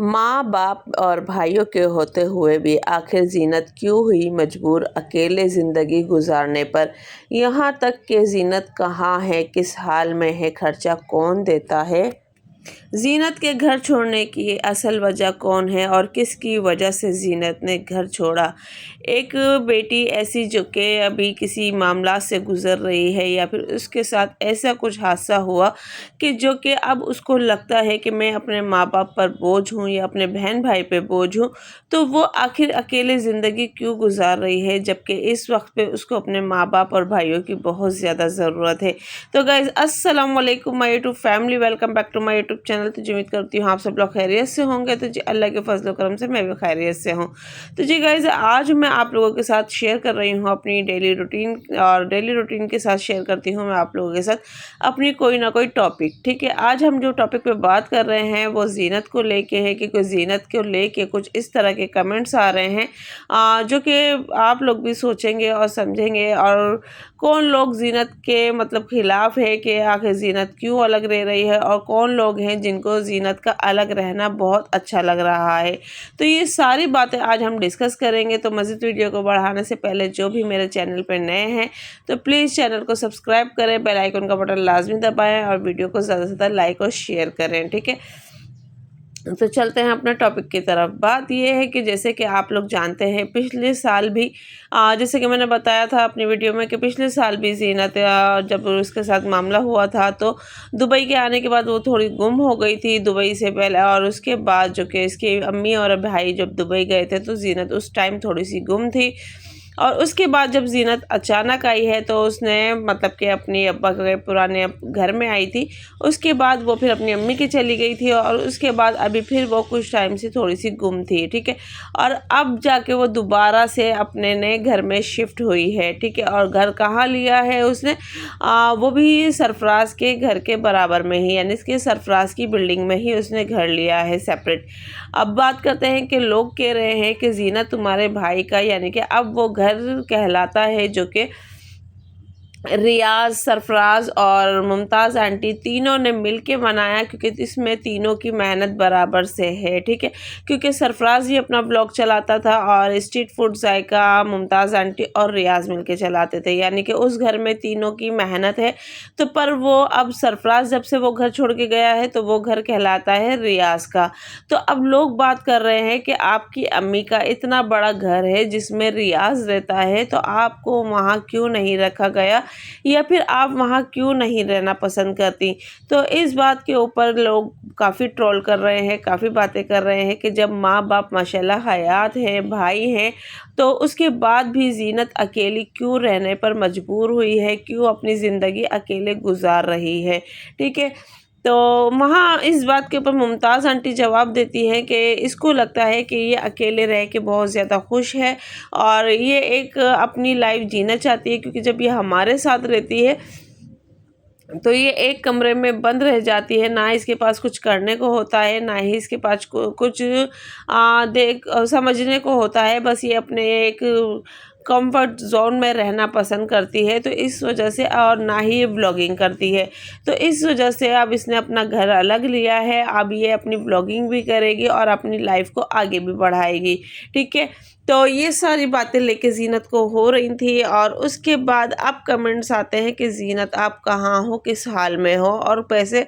माँ बाप और भाइयों के होते हुए भी आखिर जीनत क्यों हुई मजबूर अकेले ज़िंदगी गुजारने पर। यहाँ तक कि जीनत कहाँ है, किस हाल में है, खर्चा कौन देता है। जीनत के घर छोड़ने की असल वजह कौन है और किसकी वजह से जीनत ने घर छोड़ा। एक बेटी ऐसी जो कि अभी किसी मामला से गुज़र रही है या फिर उसके साथ ऐसा कुछ हादसा हुआ कि जो कि अब उसको लगता है कि मैं अपने माँ बाप पर बोझ हूँ या अपने बहन भाई पे बोझ हूँ, तो वो आखिर अकेले ज़िंदगी क्यों गुजार रही है, जबकि इस वक्त पे उसको अपने माँ बाप और भाइयों की बहुत ज़्यादा ज़रूरत है। तो गाइज़ अस्सलाम वालेकुम my YouTube family, welcome back to my YouTube channel. तो जी उम्मीद करती हूँ आप सब लोग खैरियत से होंगे। तो जी अल्लाह के फजल करम से मैं भी खैरियत से हूँ। तो जी गाइज़ आज मैं आप लोगों के साथ शेयर कर रही हूँ अपनी डेली रूटीन, और डेली रूटीन के साथ शेयर करती हूँ मैं आप लोगों के साथ अपनी कोई ना कोई टॉपिक। ठीक है, आज हम जो टॉपिक पे बात कर रहे हैं वो जीनत को लेके है कि कोई जीनत को लेके कुछ इस तरह के कमेंट्स आ रहे हैं जो कि आप लोग भी सोचेंगे और समझेंगे, और कौन लोग जीनत के मतलब खिलाफ है कि आखिर जीनत क्यों अलग रह रही है, और कौन लोग हैं जिनको जीनत का अलग रहना बहुत अच्छा लग रहा है। तो ये सारी बातें आज हम डिस्कस करेंगे। तो मज़ीद वीडियो को बढ़ाने से पहले जो भी मेरे चैनल पर नए हैं तो प्लीज़ चैनल को सब्सक्राइब करें, बेल आइकन का बटन लाजमी दबाएं और वीडियो को ज़्यादा से ज़्यादा लाइक और शेयर करें। ठीक है, तो चलते हैं अपने टॉपिक की तरफ। बात ये है कि जैसे कि आप लोग जानते हैं पिछले साल भी जैसे कि मैंने बताया था अपनी वीडियो में कि पिछले साल भी जीनत जब उसके साथ मामला हुआ था तो दुबई के आने के बाद वो थोड़ी गुम हो गई थी दुबई से पहले, और उसके बाद जो कि इसकी अम्मी और भाई जब दुबई गए थे तो जीनत उस टाइम थोड़ी सी गुम थी। और उसके बाद जब जीनत अचानक आई है तो उसने मतलब कि अपनी अब्बा के पुराने घर में आई थी। उसके बाद वो फिर अपनी अम्मी की चली गई थी और उसके बाद अभी फिर वो कुछ टाइम से थोड़ी सी गुम थी। ठीक है, और अब जाके वो दोबारा से अपने नए घर में शिफ्ट हुई है। ठीक है, और घर कहाँ लिया है उसने, वो भी सरफराज के घर के बराबर में ही, यानी इसके सरफराज की बिल्डिंग में ही उसने घर लिया है सेपरेट। अब बात करते हैं कि लोग कह रहे हैं कि जीनत तुम्हारे भाई का, यानी कि अब वो घर कहलाता है जो कि रियाज, सरफराज और मुमताज़ आंटी तीनों ने मिलके बनाया, क्योंकि इसमें तीनों की मेहनत बराबर से है। ठीक है, क्योंकि सरफराज ही अपना ब्लॉग चलाता था और स्ट्रीट फूड जायका मुमताज़ आंटी और रियाज मिलके चलाते थे, यानी कि उस घर में तीनों की मेहनत है। तो पर वो अब सरफराज जब से वो घर छोड़ के गया है तो वो घर कहलाता है रियाज का। तो अब लोग बात कर रहे हैं कि आपकी अम्मी का इतना बड़ा घर है जिसमें रियाज रहता है, तो आपको वहाँ क्यों नहीं रखा गया, या फिर आप वहाँ क्यों नहीं रहना पसंद करती। तो इस बात के ऊपर लोग काफ़ी ट्रोल कर रहे हैं, काफ़ी बातें कर रहे हैं कि जब माँ बाप माशाल्लाह हयात हैं, भाई हैं, तो उसके बाद भी जीनत अकेली क्यों रहने पर मजबूर हुई है, क्यों अपनी ज़िंदगी अकेले गुजार रही है। ठीक है, तो वहाँ इस बात के ऊपर मुमताज़ आंटी जवाब देती हैं कि इसको लगता है कि ये अकेले रह के बहुत ज़्यादा खुश है और ये एक अपनी लाइफ जीना चाहती है, क्योंकि जब ये हमारे साथ रहती है तो ये एक कमरे में बंद रह जाती है, ना इसके पास कुछ करने को होता है, ना ही इसके पास कुछ देख समझने को होता है। बस ये अपने एक कंफर्ट जोन में रहना पसंद करती है, तो इस वजह से, और ना ही ये ब्लॉगिंग करती है, तो इस वजह से अब इसने अपना घर अलग लिया है। अब ये अपनी ब्लॉगिंग भी करेगी और अपनी लाइफ को आगे भी बढ़ाएगी। ठीक है, तो ये सारी बातें लेके जीनत को हो रही थी, और उसके बाद अब कमेंट्स आते हैं कि जीनत आप कहाँ हो, किस हाल में हो, और पैसे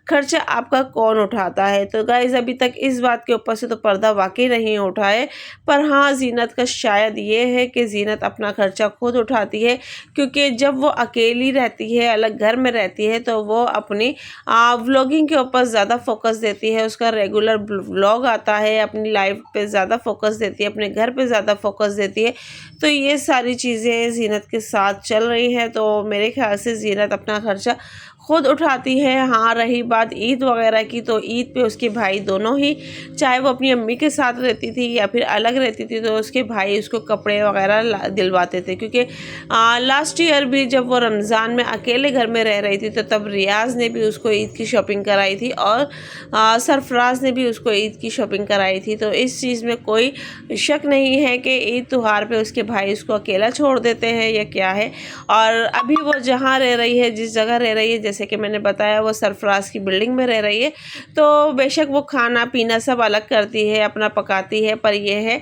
खर्चा आपका कौन उठाता है। तो गाइज़ अभी तक इस बात के ऊपर से तो पर्दा वाकई नहीं उठा है, पर हाँ जीनत का शायद ये है कि जीनत अपना खर्चा खुद उठाती है, क्योंकि जब वो अकेली रहती है, अलग घर में रहती है, तो वो अपनी व्लॉगिंग के ऊपर ज़्यादा फोकस देती है। उसका रेगुलर व्लॉग आता है, अपनी लाइफ पे ज़्यादा फोकस देती है, अपने घर पे ज़्यादा फोकस देती है। तो ये सारी चीज़ें जीनत के साथ चल रही हैं, तो मेरे ख्याल से जीनत अपना खर्चा खुद उठाती है। हाँ, रही बात ईद वगैरह की, तो ईद पे उसके भाई दोनों ही, चाहे वो अपनी अम्मी के साथ रहती थी या फिर अलग रहती थी, तो उसके भाई उसको कपड़े वगैरह दिलवाते थे, क्योंकि लास्ट ईयर भी जब वो रमज़ान में अकेले घर में रह रही थी तो तब रियाज ने भी उसको ईद की शॉपिंग कराई थी, और सरफराज ने भी उसको ईद की शॉपिंग कराई थी। तो इस चीज़ में कोई शक नहीं है कि ईद त्यौहार पे उसके भाई उसको अकेला छोड़ देते हैं या क्या है। और अभी वो जहाँ रह रही है, जिस जगह रह रही है, जैसे कि मैंने बताया वो सरफराज की बिल्डिंग में रह रही है। तो बेशक वो खाना पीना सब अलग करती है, अपना पकाती है, पर ये है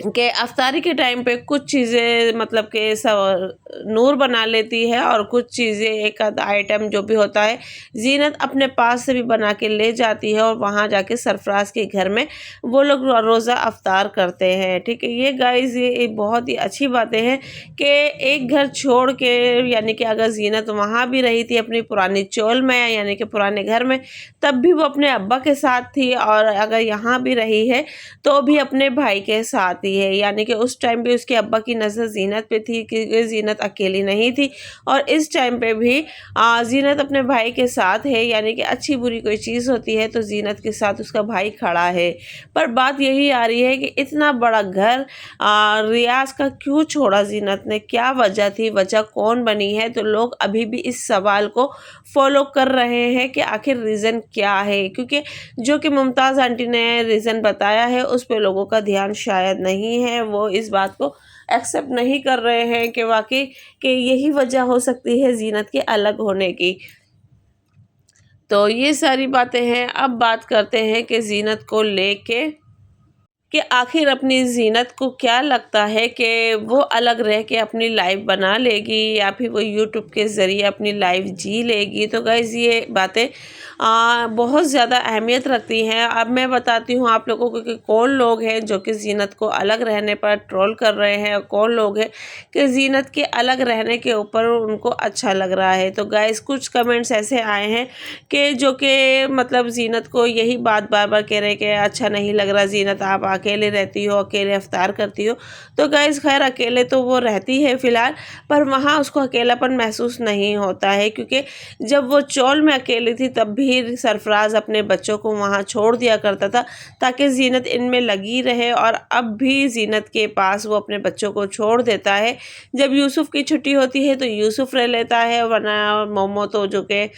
कि अफ्तारी के टाइम पे कुछ चीज़ें मतलब कि सब नूर बना लेती है और कुछ चीज़ें एक आध आइटम जो भी होता है जीनत अपने पास से भी बना के ले जाती है और वहाँ जाके सरफराज के घर में वो लोग रोज़ा अफ्तार करते हैं। ठीक है, ये गाइस ये एक बहुत ही अच्छी बातें हैं कि एक घर छोड़ के, यानी कि अगर जीनत वहाँ भी रही थी अपनी पुरानी चोल में यानी कि पुराने घर में, तब भी वो अपने अब्बा के साथ थी, और अगर यहाँ भी रही है तो भी अपने भाई के साथ ही है। यानी कि उस टाइम भी उसके अब्बा की नज़र जीनत पे थी क्योंकि जीनत अकेली नहीं थी, और इस टाइम पे भी जीनत अपने भाई के साथ है। यानी कि अच्छी बुरी कोई चीज़ होती है तो जीनत के साथ उसका भाई खड़ा है। पर बात यही आ रही है कि इतना बड़ा घर रियाज का क्यों छोड़ा जीनत ने, क्या वजह थी, वजह कौन बनी है? तो लोग अभी भी इस सवाल को फॉलो कर रहे हैं कि आखिर रीज़न क्या है, क्योंकि जो कि मुमताज़ आंटी ने रीज़न बताया है उस पे लोगों का ध्यान शायद नहीं है, वो इस बात को एक्सेप्ट नहीं कर रहे हैं कि वाकई कि यही वजह हो सकती है जीनत के अलग होने की। तो ये सारी बातें हैं। अब बात करते हैं कि जीनत को लेके कि आखिर अपनी जीनत को क्या लगता है कि वो अलग रह के अपनी लाइफ बना लेगी या फिर वो यूट्यूब के ज़रिए अपनी लाइफ जी लेगी। तो गाइज़ ये बातें बहुत ज़्यादा अहमियत रखती हैं। अब मैं बताती हूँ आप लोगों को कि कौन लोग हैं जो कि जीनत को अलग रहने पर ट्रोल कर रहे हैं और कौन लोग हैं कि जीनत के अलग रहने के ऊपर उनको अच्छा लग रहा है। तो गाइज़ कुछ कमेंट्स ऐसे आए हैं कि जो कि मतलब जीनत को यही बात बार बार कह रहे हैं कि अच्छा नहीं लग रहा जीनत, आप अकेले रहती हो, अकेले अफ्तार करती हो। तो गाइज़ खैर अकेले तो वो रहती है फ़िलहाल, पर वहाँ उसको अकेलापन महसूस नहीं होता है, क्योंकि जब वो चौल में अकेली थी तब भी सरफराज अपने बच्चों को वहाँ छोड़ दिया करता था ताकि जीनत इनमें लगी रहे, और अब भी जीनत के पास वो अपने बच्चों को छोड़ देता है। जब यूसुफ की छुट्टी होती है तो यूसुफ रह लेता है, वरना मोमो तो जो कि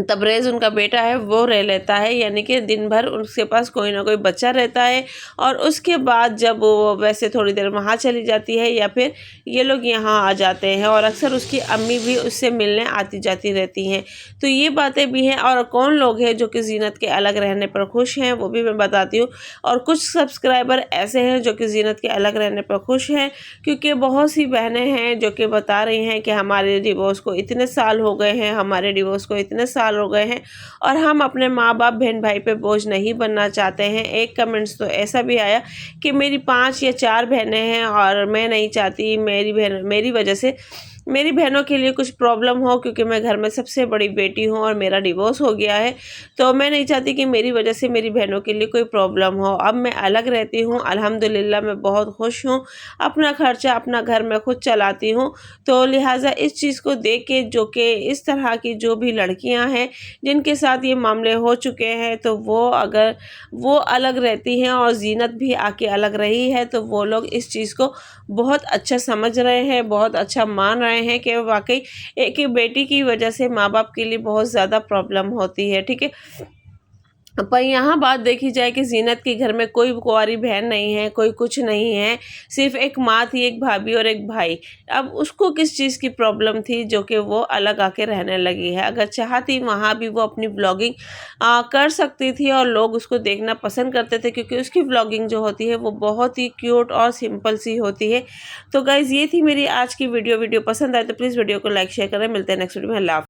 तबरेज़ उनका बेटा है वो रह लेता है। यानी कि दिन भर उसके पास कोई ना कोई बच्चा रहता है, और उसके बाद जब वो वैसे थोड़ी देर वहाँ चली जाती है या फिर ये लोग यहाँ आ जाते हैं, और अक्सर उसकी अम्मी भी उससे मिलने आती जाती रहती हैं। तो ये बातें भी हैं। और कौन लोग हैं जो कि जीनत के अलग रहने पर खुश हैं वो भी मैं बताती हूँ। और कुछ सब्सक्राइबर ऐसे हैं जो कि जीनत के अलग रहने पर खुश हैं, क्योंकि बहुत सी बहनें हैं जो कि बता रही हैं कि हमारे डिवोर्स को इतने साल हो गए हैं, हमारे डिवोर्स को इतने साल हो गए हैं, और हम अपने माँ बाप बहन भाई पे बोझ नहीं बनना चाहते हैं। एक कमेंट्स तो ऐसा भी आया कि मेरी 5 या 4 बहनें हैं और मैं नहीं चाहती मेरी वजह से मेरी बहनों के लिए कुछ प्रॉब्लम हो, क्योंकि मैं घर में सबसे बड़ी बेटी हूँ और मेरा डिवोर्स हो गया है। तो मैं नहीं चाहती कि मेरी वजह से मेरी बहनों के लिए कोई प्रॉब्लम हो। अब मैं अलग रहती हूँ, अल्हम्दुलिल्लाह मैं बहुत खुश हूँ, अपना खर्चा अपना घर में खुद चलाती हूँ। तो लिहाजा इस चीज़ को देख के जो कि इस तरह की जो भी लड़कियाँ हैं जिनके साथ ये मामले हो चुके हैं, तो वो अगर वो अलग रहती हैं और जीनत भी आके अलग रही है, तो वो लोग इस चीज़ को बहुत अच्छा समझ रहे हैं, बहुत अच्छा मान रहे हैं कि वाकई एक ही बेटी की वजह से माँ बाप के लिए बहुत ज़्यादा प्रॉब्लम होती है। ठीक है, पर यहाँ बात देखी जाए कि जीनत के घर में कोई कुंवारी बहन नहीं है, कोई कुछ नहीं है, सिर्फ एक माँ थी, एक भाभी और एक भाई। अब उसको किस चीज़ की प्रॉब्लम थी जो कि वो अलग आके रहने लगी है? अगर चाहती वहाँ भी वो अपनी व्लॉगिंग कर सकती थी और लोग उसको देखना पसंद करते थे, क्योंकि उसकी व्लॉगिंग जो होती है वो बहुत ही क्यूट और सिंपल सी होती है। तो गाइज़ ये थी मेरी आज की वीडियो पसंद आए तो प्लीज़ वीडियो को लाइक शेयर करें। मिलते हैं नेक्स्ट वीडियो में। अल्लाह हाफ़िज़।